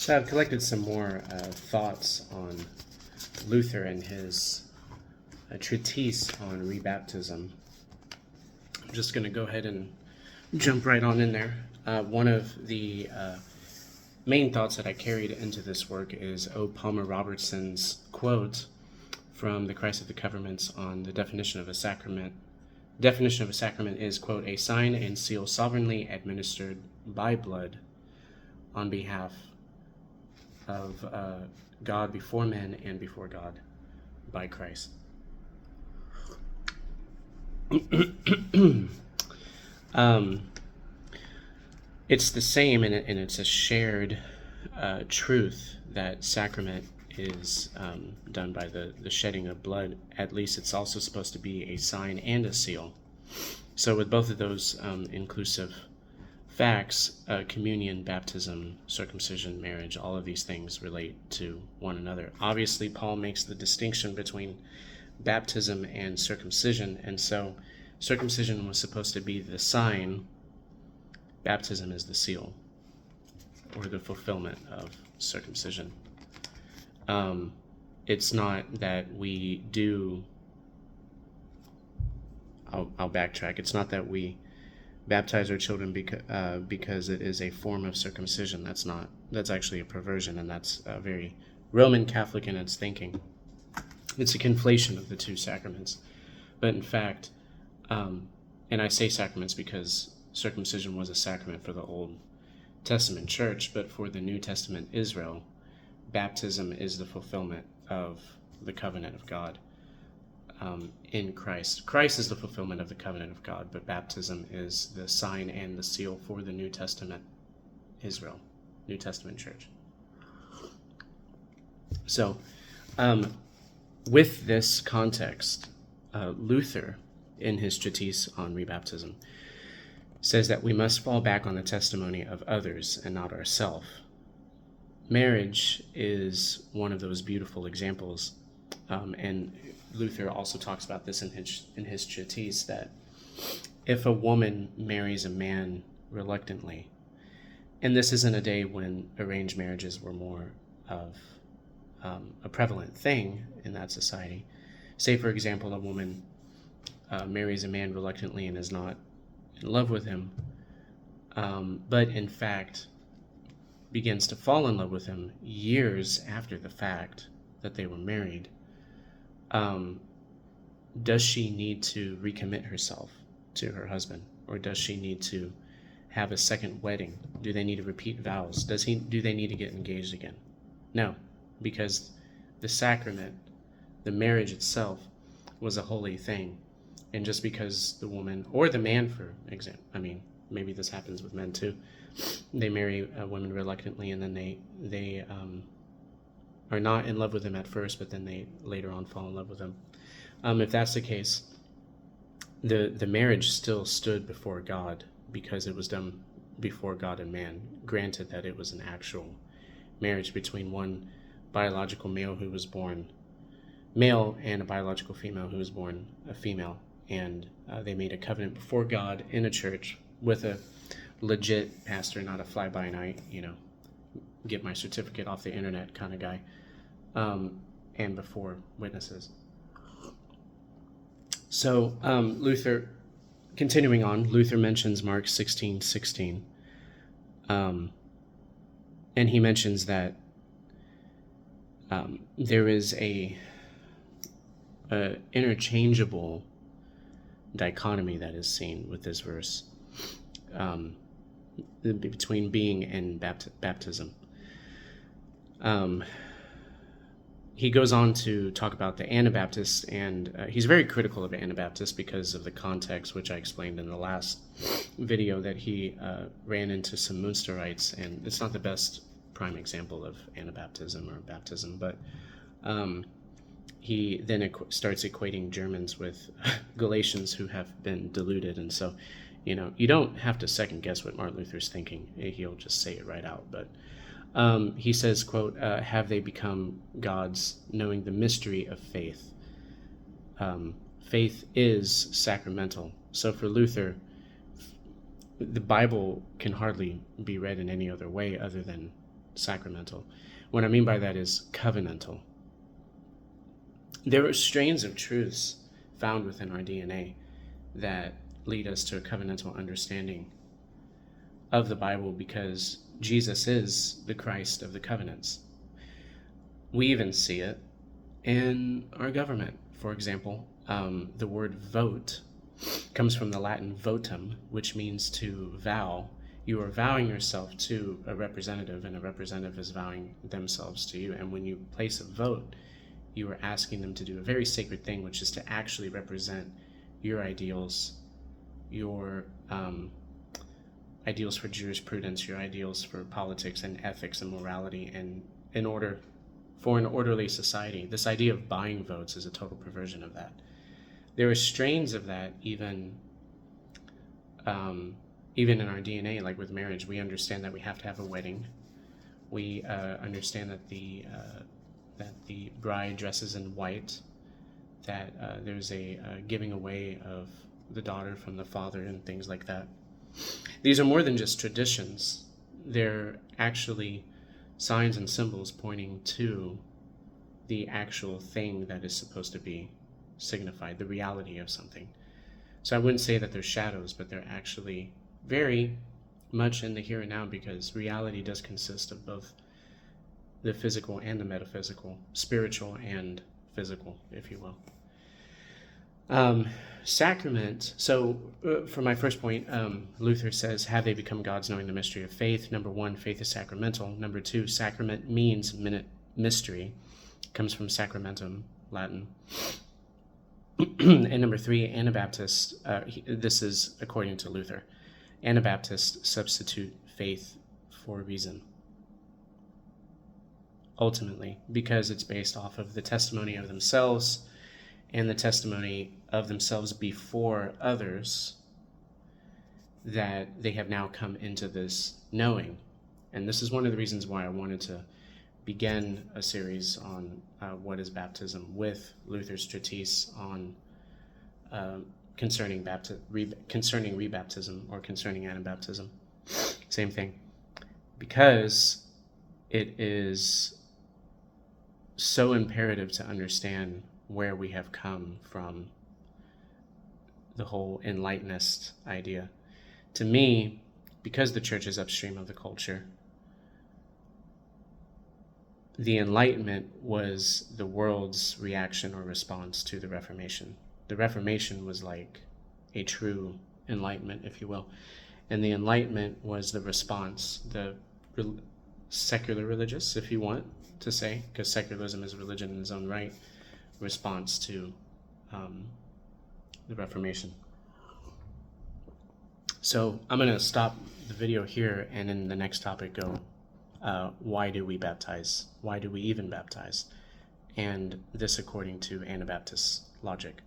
So I've collected some more thoughts on Luther and his treatise on rebaptism. I'm just going to go ahead and jump right on in there. One of the main thoughts that I carried into this work is O. Palmer Robertson's quote from the Christ of the Covenants on the definition of a sacrament. Definition of a sacrament is, quote, a sign and seal sovereignly administered by blood on behalf of God before men and before God by Christ. It's the same, and it's a shared truth that sacrament is done by the shedding of blood. At least it's also supposed to be a sign and a seal. So with both of those inclusive facts, communion, baptism, circumcision, marriage, all of these things relate to one another. Obviously, Paul makes the distinction between baptism and circumcision, and so circumcision was supposed to be the sign, baptism is the seal, or the fulfillment of circumcision. It's not that we do, I'll backtrack, it's not that we baptize our children because it is a form of circumcision. That's actually a perversion, and that's very Roman Catholic in its thinking. It's a conflation of the two sacraments. But in fact, and I say sacraments because circumcision was a sacrament for the Old Testament church, but for the New Testament Israel, baptism is the fulfillment of the covenant of God in Christ. Christ is the fulfillment of the covenant of God, but baptism is the sign and the seal for the New Testament Israel, New Testament church. So, with this context, Luther, in his treatise on rebaptism, says that we must fall back on the testimony of others and not ourselves. Marriage is one of those beautiful examples, and Luther also talks about this in his treatise, that if a woman marries a man reluctantly, and this isn't a day when arranged marriages were more of a prevalent thing in that society. Say, for example, a woman marries a man reluctantly and is not in love with him, but in fact begins to fall in love with him years after the fact that they were married. Does she need to recommit herself to her husband, or does she need to have a second wedding? Do they need to repeat vows? Do they need to get engaged again? No, because the sacrament, the marriage itself, was a holy thing. And just because the woman, or the man, for example, maybe this happens with men too, they marry women reluctantly, and then they are not in love with them at first, but then they later on fall in love with them. If that's the case, the marriage still stood before God because it was done before God and man. Granted that it was an actual marriage between one biological male who was born male and a biological female who was born a female, and they made a covenant before God in a church with a legit pastor, not a fly-by-night, get my certificate off the internet kind of guy, and before witnesses. So Luther, continuing on, Luther mentions Mark 16:16, and he mentions that there is a interchangeable dichotomy that is seen with this verse between being and baptism. He goes on to talk about the Anabaptists, and he's very critical of Anabaptists because of the context, which I explained in the last video, that he ran into some Munsterites, and it's not the best prime example of Anabaptism or baptism, but he then starts equating Germans with Galatians who have been deluded, and so, you don't have to second guess what Martin Luther's thinking. He'll just say it right out, but he says, quote, have they become gods, knowing the mystery of faith? Faith is sacramental. So for Luther, the Bible can hardly be read in any other way other than sacramental. What I mean by that is covenantal. There are strains of truths found within our DNA that lead us to a covenantal understanding of the Bible, because Jesus is the Christ of the covenants. We even see it in our government. For example, the word vote comes from the Latin votum, which means to vow. You are vowing yourself to a representative, and a representative is vowing themselves to you. And when you place a vote, you are asking them to do a very sacred thing, which is to actually represent your ideals, your ideals for jurisprudence, your ideals for politics and ethics and morality, and in order for an orderly society. This idea of buying votes is a total perversion of that. There are strains of that even in our DNA, like with marriage. We understand that we have to have a wedding. We understand that the bride dresses in white, that there's a giving away of the daughter from the father and things like that. These are more than just traditions. They're actually signs and symbols pointing to the actual thing that is supposed to be signified, the reality of something. So I wouldn't say that they're shadows, but they're actually very much in the here and now, because reality does consist of both the physical and the metaphysical, spiritual and physical, if you will. Sacrament. So for my first point, Luther says, have they become gods knowing the mystery of faith? Number one, faith is sacramental. Number two, sacrament means mystery. It comes from sacramentum, Latin. And number three, Anabaptists, this is according to Luther, Anabaptists substitute faith for reason. Ultimately, because it's based off of the testimony of themselves and the testimony of themselves before others, that they have now come into this knowing. And this is one of the reasons why I wanted to begin a series on what is baptism with Luther's treatise on concerning rebaptism, or concerning Anabaptism. Same thing. Because it is so imperative to understand where we have come from, the whole Enlightenist idea. To me, because the church is upstream of the culture, the Enlightenment was the world's reaction or response to the Reformation. The Reformation was like a true enlightenment, if you will. And the Enlightenment was the response, the secular religious, if you want to say, because secularism is a religion in its own right, response to the Reformation. So I'm going to stop the video here, and in the next topic go, why do we baptize? Why do we even baptize? And this according to Anabaptist logic.